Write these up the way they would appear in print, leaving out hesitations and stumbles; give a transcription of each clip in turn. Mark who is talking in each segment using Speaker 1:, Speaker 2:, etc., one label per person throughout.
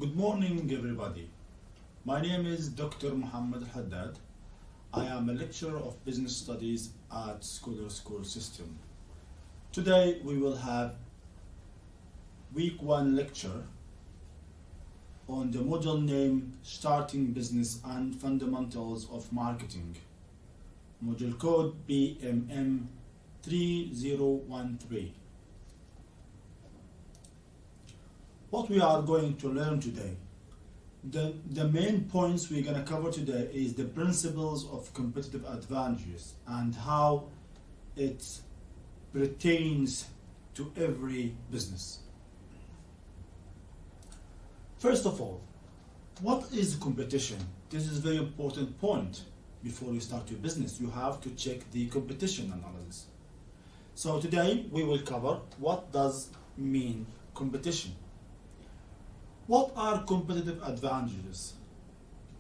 Speaker 1: Good morning, everybody. My name is Dr. Muhammad Haddad. I am a lecturer of business studies at Scholar School System. Today we will have week 1 lecture on the module named Starting Business and Fundamentals of Marketing, module code BMM 3013. What we are going to learn today, the main points we're going to cover today is the principles of competitive advantages and how it pertains to every business. First of all, what is competition? This is a very important point. Before you start your business, you have to check the competition analysis. So today we will cover what does mean competition. What are competitive advantages?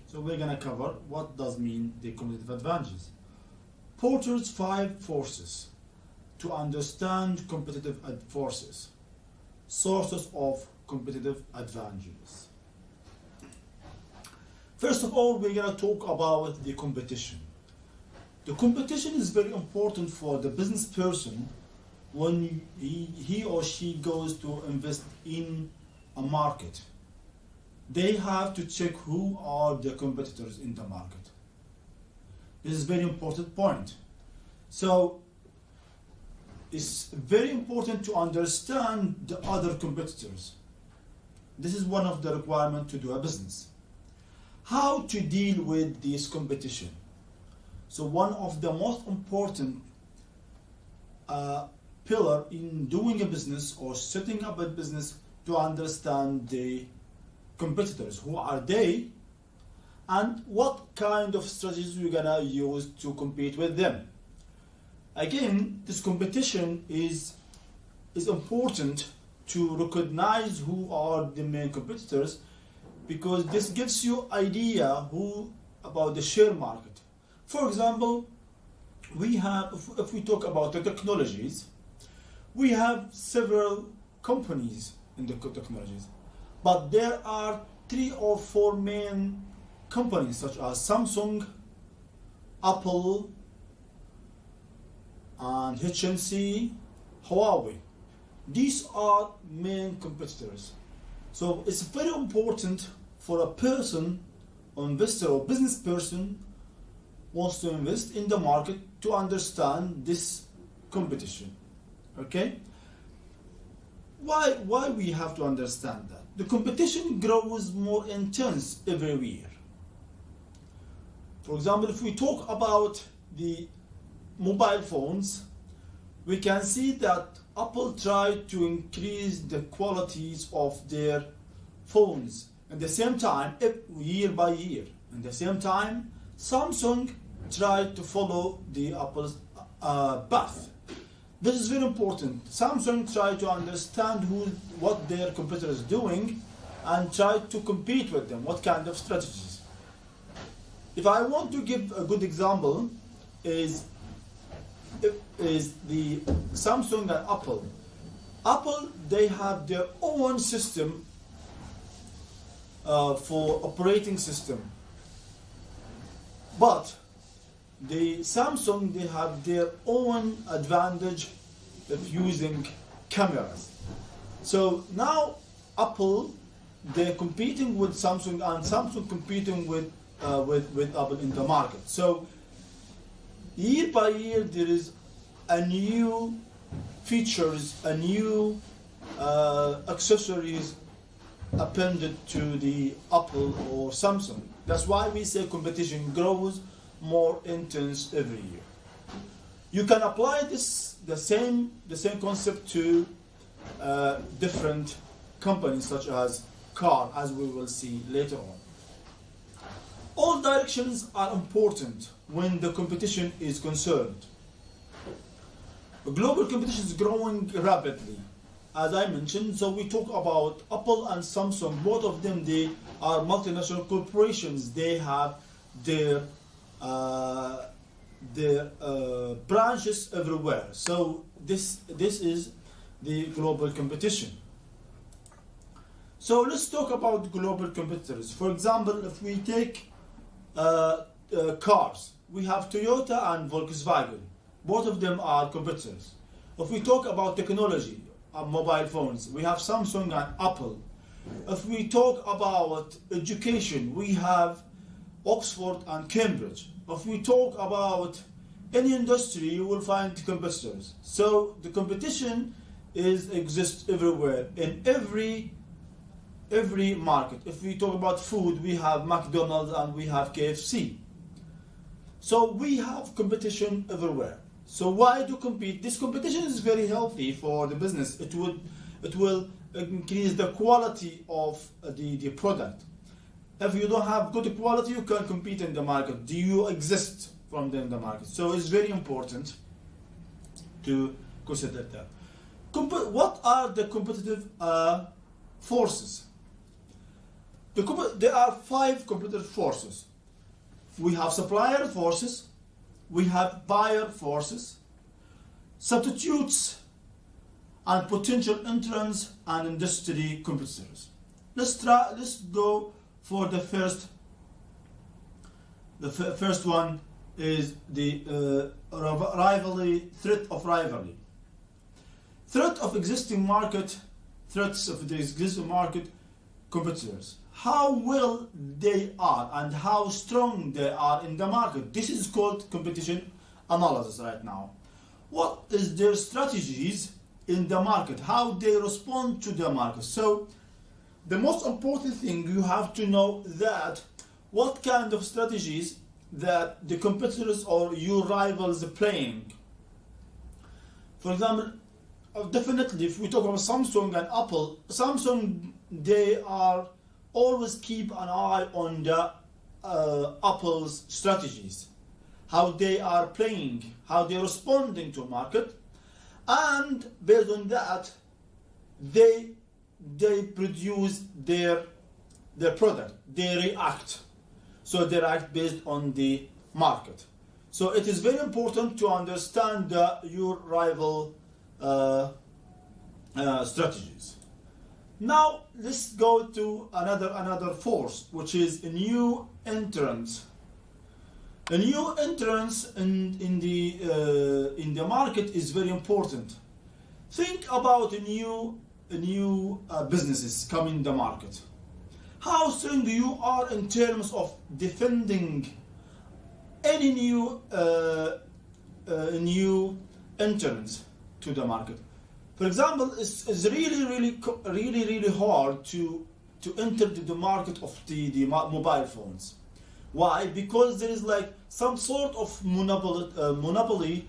Speaker 1: So we're going to cover what does mean the competitive advantages. Porter's 5 forces to understand competitive forces. Sources of competitive advantages. First of all, we're going to talk about the competition. The competition is very important for the business person when he or she goes to invest in a market. They have to check who are the competitors in the market. This is a very important point. So it's very important to understand the other competitors. This is one of the requirements to do a business. How to deal with this competition? So one of the most important pillar in doing a business or setting up a business to understand the competitors. Who are they? And what kind of strategies we're gonna use to compete with them? Again, this competition is important to recognize who are the main competitors, because this gives you idea about the share market. For example, we have, if we talk about the technologies, we have several companies in the technologies, but there are 3 or 4 main companies such as Samsung, Apple, and HMC, Huawei. These are main competitors. So it's very important for a person, or investor or business person wants to invest in the market to understand this competition. Okay? Why we have to understand that? The competition grows more intense every year. For example, if we talk about the mobile phones, we can see that Apple tried to increase the qualities of their phones. At the same time, year by year. At the same time, Samsung tried to follow the Apple's path. This is very important. Samsung tried to understand what their competitors are doing and tried to compete with them. What kind of strategies? If I want to give a good example, is the Samsung and Apple. Apple, they have their own system for operating system, but the Samsung, they have their own advantage of using cameras. So now Apple, they're competing with Samsung, and Samsung competing with Apple in the market. So year by year there is a new features, a new accessories appended to the Apple or Samsung. That's why we say competition grows more intense every year. You can apply the same concept to different companies such as car, as we will see later on. All directions are important when the competition is concerned. Global competition is growing rapidly, as I mentioned. So we talk about Apple and Samsung. Both of them, they are multinational corporations. They have their branches everywhere. So this is the global competition. So let's talk about global competitors. For example, if we take cars, we have Toyota and Volkswagen. Both of them are competitors. If we talk about technology, mobile phones, we have Samsung and Apple. If we talk about education, we have Oxford and Cambridge. If we talk about any industry, you will find competitors. So the competition exists everywhere, in every market. If we talk about food, we have McDonald's and we have KFC. So we have competition everywhere. So why do compete? This competition is very healthy for the business. It will increase the quality of the product. If you don't have good quality, you can't compete in the market. Do you exist from the market? So it's very important to consider that. What are the competitive forces? There are 5 competitive forces. We have supplier forces, we have buyer forces, substitutes, and potential entrants and industry competitors. Let's go for the first. The first one is the rivalry threat of rivalry. Threat of existing market, threats of the existing market competitors. How well they are and how strong they are in the market. This is called competition analysis right now. What is their strategies in the market? How they respond to the market? So the most important thing, you have to know that what kind of strategies that the competitors or your rivals are playing. For example, definitely if we talk about Samsung and Apple, Samsung, they are always keep an eye on the Apple's strategies, how they are playing, how they're responding to market, and based on that, they produce their product. They react. So they react based on the market. So it is very important to understand your rival strategies. Now let's go to another force, which is a new entrant. A new entrance in the market is very important. Think about a new businesses coming in the market. How strong you are in terms of defending any new entrants to the market. For example, it's really hard to enter the market of the mobile phones. Why? Because there is like some sort of monopoly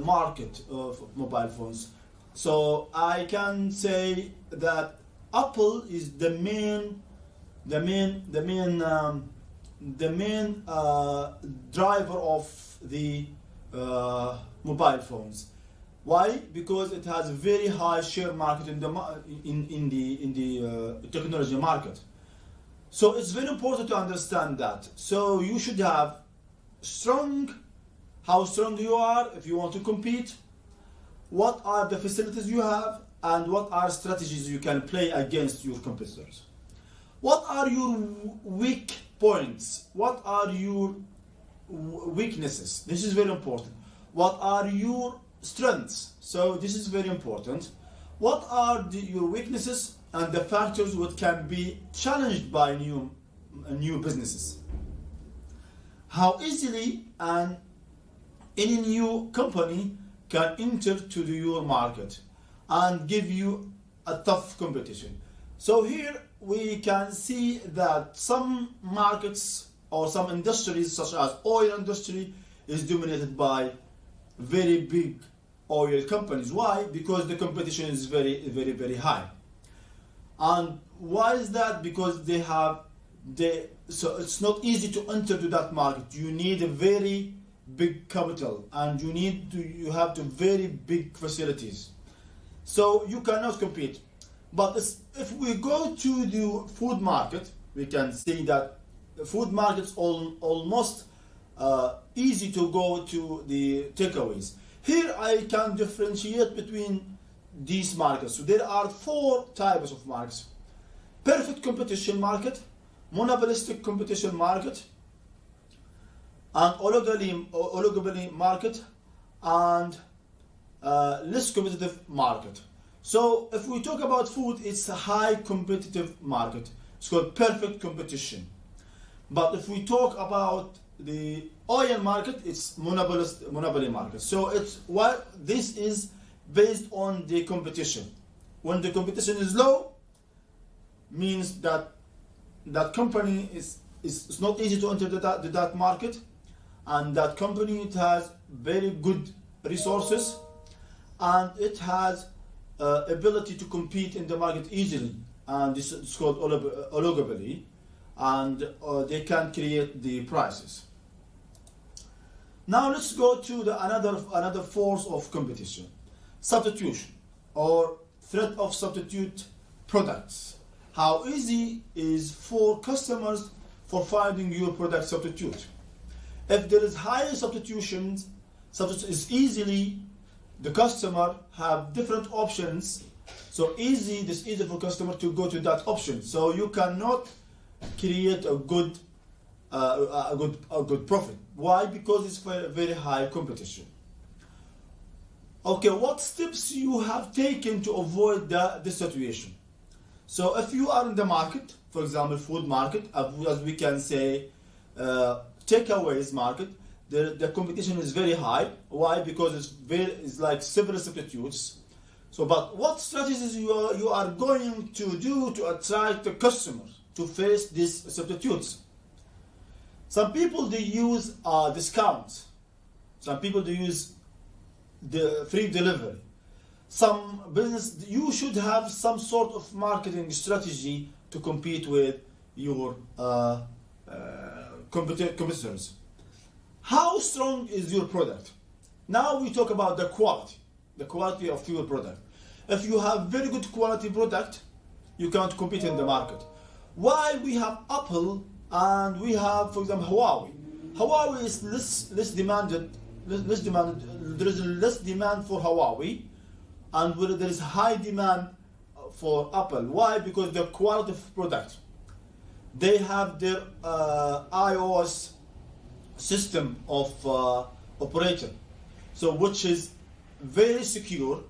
Speaker 1: market of mobile phones. So I can say that Apple is the main driver of the mobile phones. Why? Because it has a very high share market in the technology market. So it's very important to understand that. So you should have how strong you are if you want to compete, what are the facilities you have, and what are strategies you can play against your competitors. What are your weak points? What are your weaknesses? This is very important. What are your strengths? So this is very important. What are your weaknesses and the factors what can be challenged by new businesses? How easily any new company can enter to your market and give you a tough competition. So here we can see that some markets or some industries, such as oil industry, is dominated by very big oil companies. Why? Because the competition is very high. And why is that? Because so it's not easy to enter to that market. You need a very big capital, and you have to very big facilities. So you cannot compete. But if we go to the food market, we can see that the food market's almost easy to go to the takeaways. Here I can differentiate between these markets. So there are 4 types of markets. perfect competition market, monopolistic competition market, and oligopoly market, and less competitive market. So if we talk about food, it's a high competitive market. It's called perfect competition. But if we talk about the oil market, it's monopoly market. So it's what this is based on the competition. When the competition is low, means that that company is it's not easy to enter that market, and that company, it has very good resources, and it has ability to compete in the market easily, and this is called oligopoly, and they can create the prices. Now let's go to the another force of competition, substitution or threat of substitute products. How easy is for customers for finding your product substitute? If there is high substitutions, is easily the customer have different options. So this easy for customer to go to that option. So you cannot create a good profit. Why? Because it's very high competition. Okay, what steps you have taken to avoid this situation? So if you are in the market, for example, food market, as we can say, takeaways market, the competition is very high. Why? Because it's like several substitutes. So, but what strategies you are going to do to attract the customers to face these substitutes? Some people, they use discounts. Some people, they use the free delivery. Some business, you should have some sort of marketing strategy to compete with your competitors. How strong is your product? Now we talk about the quality of your product. If you have very good quality product, you can't compete in the market. Why we have Apple and we have, for example, Huawei? Huawei is less demanded. There is less demand for Huawei, and there is high demand for Apple. Why? Because the quality of product. They have their iOS system of operator, so which is very secure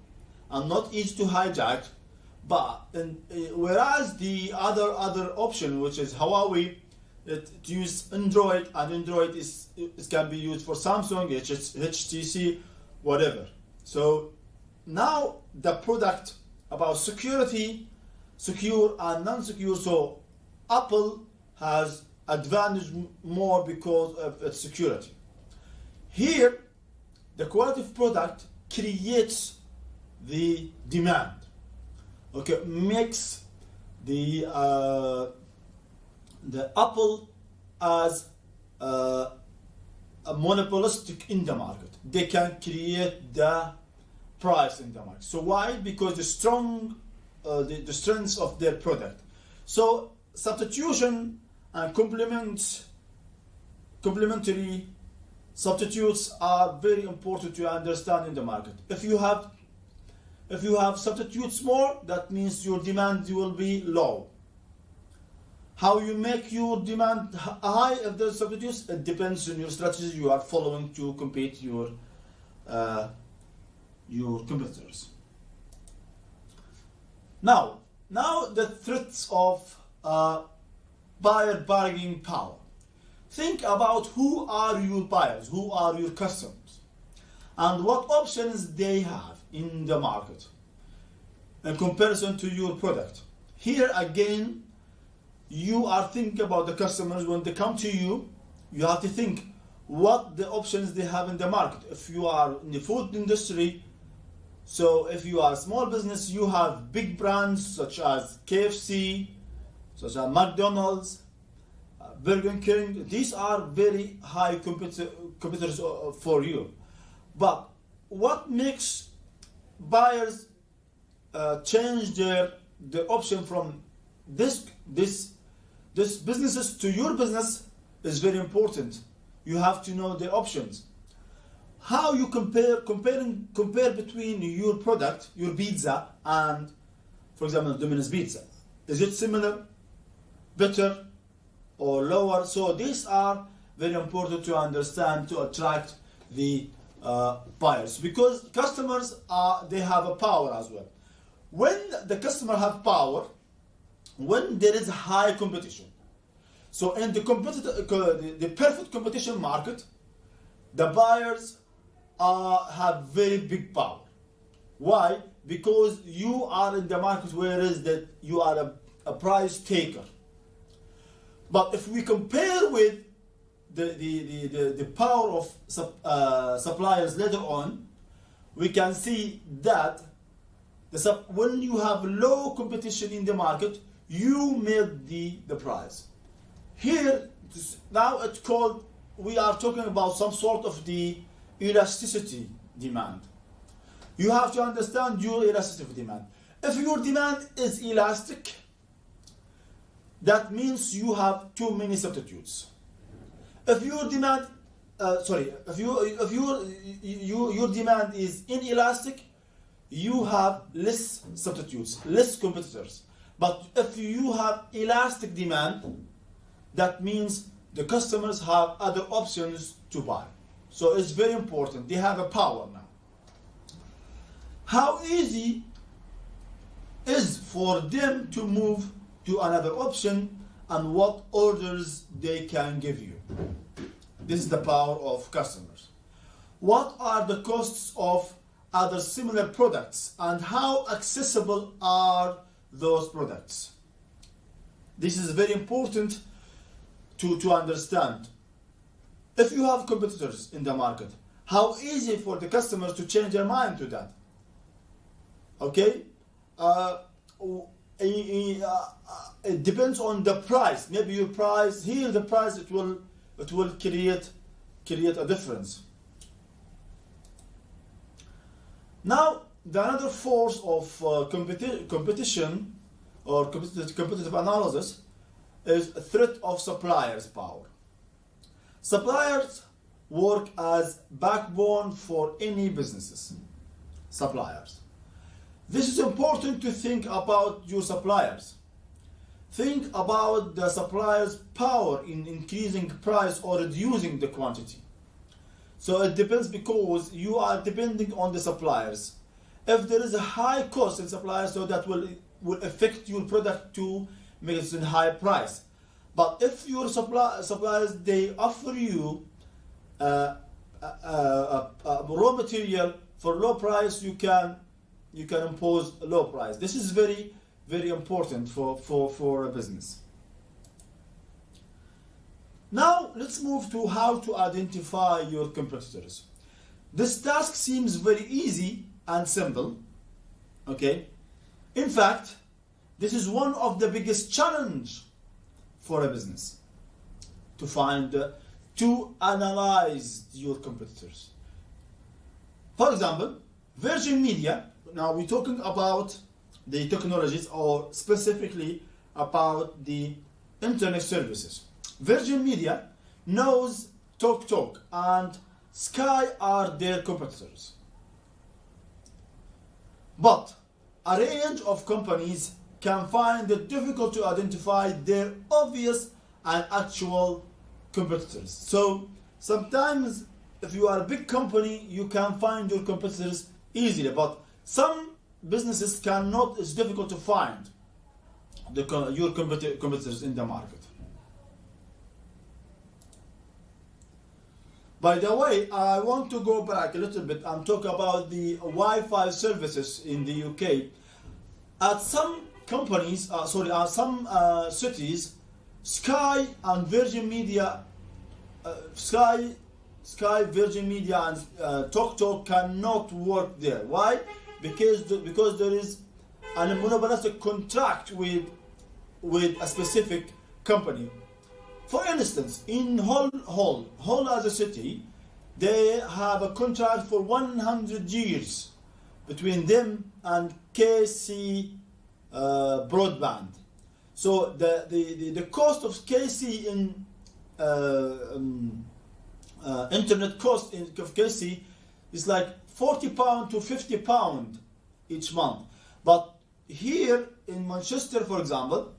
Speaker 1: and not easy to hijack. But whereas the other option, which is Huawei, it use Android, and Android it can be used for Samsung, HTC, whatever. So now the product about security, secure and non-secure. So Apple has advantage more because of its security. Here, the quality of product creates the demand. Okay, makes the Apple as a monopolistic in the market. They can create the price in the market. So why? Because the strengths of their product. So substitution and complementary substitutes are very important to understand in the market. If you have substitutes more, that means your demand will be low. How you make your demand high if there's substitutes, it depends on your strategy you are following to compete your competitors. Now the threats of buyer bargaining power. Think about who are your buyers, who are your customers, and what options they have in the market in comparison to your product. Here again, you are thinking about the customers. When they come to you, you have to think what the options they have in the market. If you are in the food industry, so if you are a small business, you have big brands such as KFC, such as McDonald's, Burger King. These are very high competitors for you. But what makes buyers change their option from this businesses to your business is very important. You have to know the options. How you compare between your product, your pizza, and, for example, Domino's Pizza. Is it similar, better, or lower? So these are very important to understand to attract the buyers, because customers they have a power as well. When the customer have power, when there is high competition, so in the the perfect competition market, the buyers have very big power. Why? Because you are in the market where is that you are a price taker. But if we compare with the power of suppliers later on, we can see that when you have low competition in the market, you make the price. Here, now it's called, we are talking about some sort of the elasticity demand. You have to understand your elasticity demand. If your demand is elastic, that means you have too many substitutes. If your demand, if your demand is inelastic, you have less substitutes, less competitors. But if you have elastic demand, that means the customers have other options to buy. So it's very important. They have a power now. How easy is for them to move to another option, and what orders they can give you? This is the power of customers. What are the costs of other similar products, and how accessible are those products? This is very important to understand. If you have competitors in the market, how easy for the customers to change their mind to that? Okay? It depends on the price. Maybe your price, here the price, it will create a difference. Now, the another force of competition or competitive analysis is a threat of suppliers' power. Suppliers work as backbone for any businesses. Suppliers. This is important to think about your suppliers. Think about the supplier's power in increasing price or reducing the quantity. So it depends, because you are depending on the suppliers. If there is a high cost in suppliers, so that will affect your product to make it in high price. But if your suppliers, they offer you raw material for low price, you can impose a low price. This is very, very important for a business. Now let's move to how to identify your competitors. This task seems very easy and simple. Okay? In fact, this is one of the biggest challenge for a business, to analyze your competitors. For example, Virgin Media, now we're talking about the technologies, or specifically about the internet services. Virgin Media knows TalkTalk and Sky are their competitors. But a range of companies can find it difficult to identify their obvious and actual competitors. So sometimes if you are a big company, you can find your competitors easily, but some businesses cannot. It's difficult to find your competitors in the market. By the way, I want to go back a little bit and talk about the Wi-Fi services in the UK. At some companies, some cities, Sky and Virgin Media, Sky, Virgin Media, and TalkTalk cannot work there. Why? Because there is a monopolistic contract with a specific company. For instance, in Hull as a city, they have a contract for 100 years between them and KC broadband. So the cost of KC in internet cost of KC is like £40 to £50 each month. But here in Manchester, for example,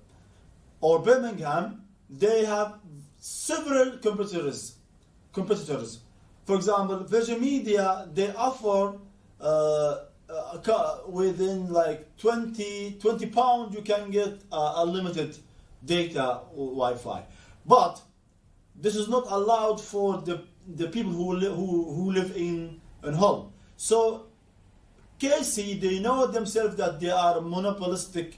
Speaker 1: or Birmingham, they have several competitors. For example, Virgin Media, they offer within like 20 pounds you can get unlimited data Wi-Fi. But this is not allowed for the people who live in Hull. So KC, they know themselves that they are a monopolistic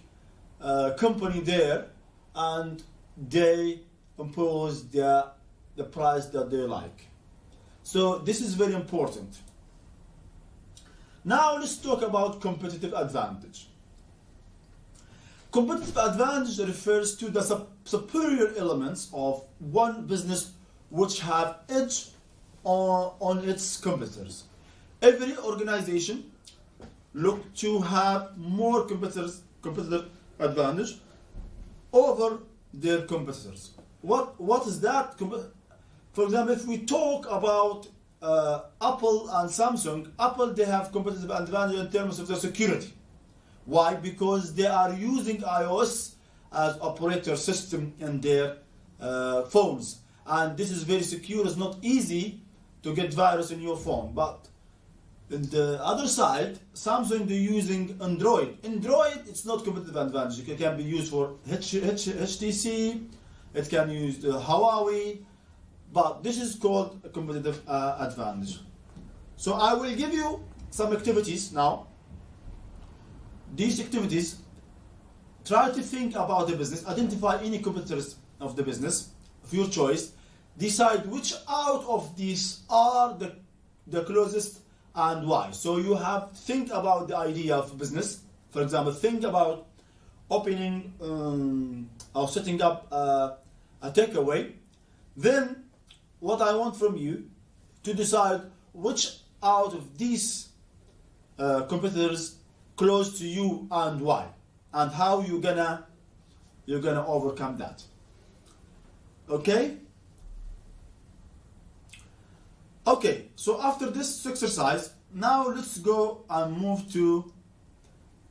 Speaker 1: company there, and they impose the price that they like. So this is very important. Now let's talk about competitive advantage. Competitive advantage refers to the superior elements of one business which have edge on its competitors. Every organization look to have more competitive advantage over their competitors. What is that? For example, if we talk about Apple and Samsung, Apple, they have competitive advantage in terms of the security. Why? Because they are using iOS as operator system in their phones, and this is very secure. It's not easy to get virus in your phone. But on the other side, Samsung, they're using Android. Android, it's not competitive advantage. It can be used for HTC, it can use Huawei, but this is called a competitive advantage. So I will give you some activities now. These activities, try to think about the business, identify any competitors of the business of your choice, decide which out of these are the closest and why. So you have think about the idea of business. For example, think about opening or setting up a takeaway. Then what I want from you to decide which out of these competitors close to you and why, and how you're gonna overcome that. Okay, so after this exercise, now let's go and move to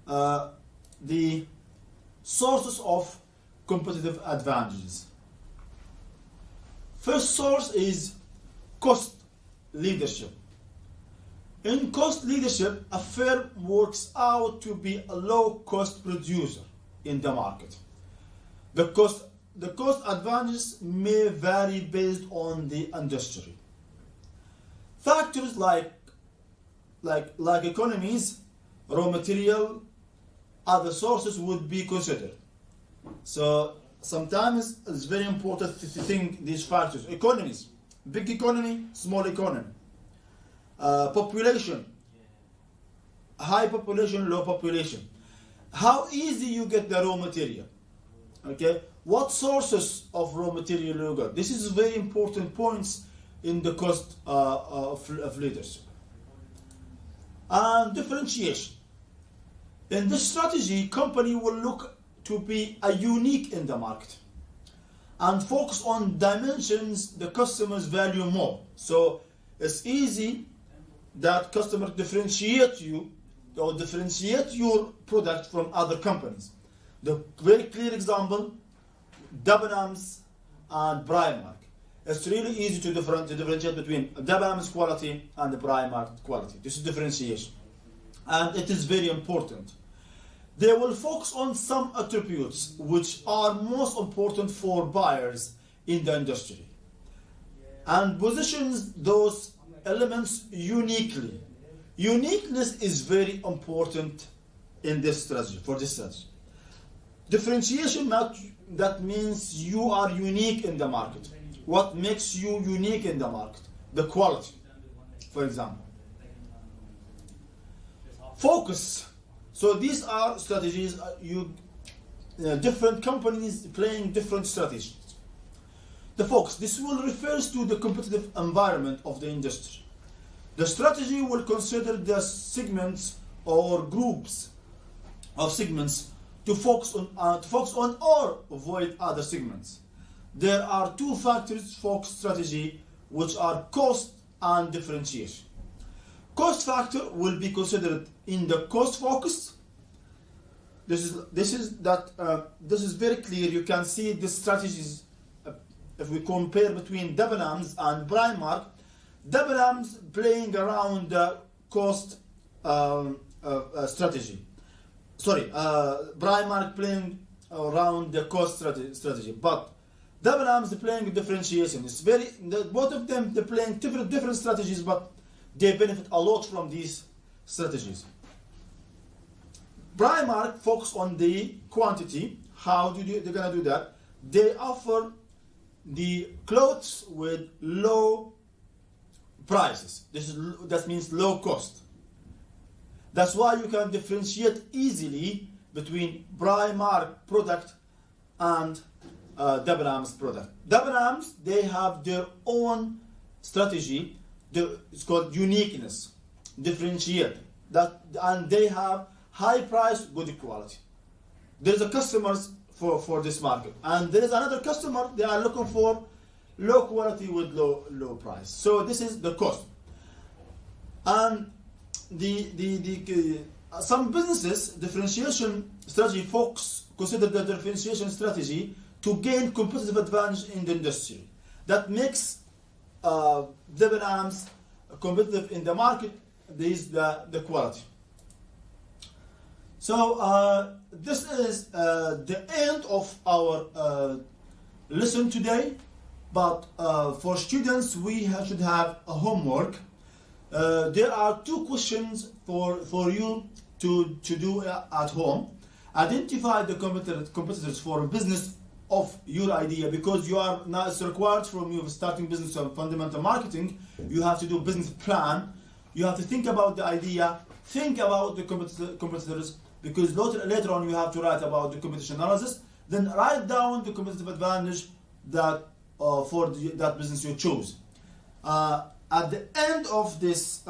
Speaker 1: the sources of competitive advantages. First source is cost leadership. In cost leadership, a firm works out to be a low-cost producer in the market. The cost advantages may vary based on the industry. Factors like economies, raw material, other sources would be considered. So sometimes it's very important to think these factors. Economies, big economy, small economy. Population, high population, low population. How easy you get the raw material? Okay, what sources of raw material you got? This is very important points in the cost of leadership. And differentiation. In this strategy, company will look to be a unique in the market and focus on dimensions the customers value more. So it's easy that customer differentiate you or differentiate your product from other companies. The very clear example, Debenhams and Primark. It's really easy to differentiate between Debenhams quality and the Primark quality. This is differentiation, and it is very important. They will focus on some attributes which are most important for buyers in the industry and positions those elements uniquely. Uniqueness is very important in this strategy, for this strategy. Differentiation, that means you are unique in the market. What makes you unique in the market? The quality, for example. Focus. So these are strategies, different companies playing different strategies. The focus, this will refers to the competitive environment of the industry. The strategy will consider the segments or groups of segments to focus on or avoid other segments. There are two factors focus strategy, which are cost and differentiation. Cost factor will be considered in the cost focus. this is very clear. You can see the strategies. If we compare between Debenhams and Primark, Debenhams playing around the cost strategy. Sorry, Primark playing around the cost strategy, but Debenhams playing differentiation. It's both of them they're playing different strategies, but they benefit a lot from these strategies. Primark focus on the quantity. How they're gonna do that? They offer the clothes with low prices. That means low cost. That's why you can differentiate easily between Primark product and Debenhams product. Debenhams, they have their own strategy. It's called uniqueness, differentiate. And they have high price, good quality. There is a customers for this market, and there is another customer. They are looking for low quality with low price. So this is the cost. And some businesses differentiation strategy folks consider the differentiation strategy to gain competitive advantage in the industry. That makes Debenhams competitive in the market. This is the quality. So this is the end of our lesson today. But for students, we should have a homework. There are 2 questions for you to do at home. Identify the competitors for a business of your idea, because you are now, it's required from you starting business on fundamental marketing. You have to do a business plan. You have to think about the idea, think about the competitors, because later on you have to write about the competition analysis. Then write down the competitive advantage that for that business you choose. At the end of this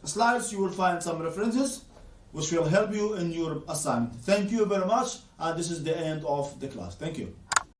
Speaker 1: slides, you will find some references which will help you in your assignment. Thank you very much, and this is the end of the class. Thank you.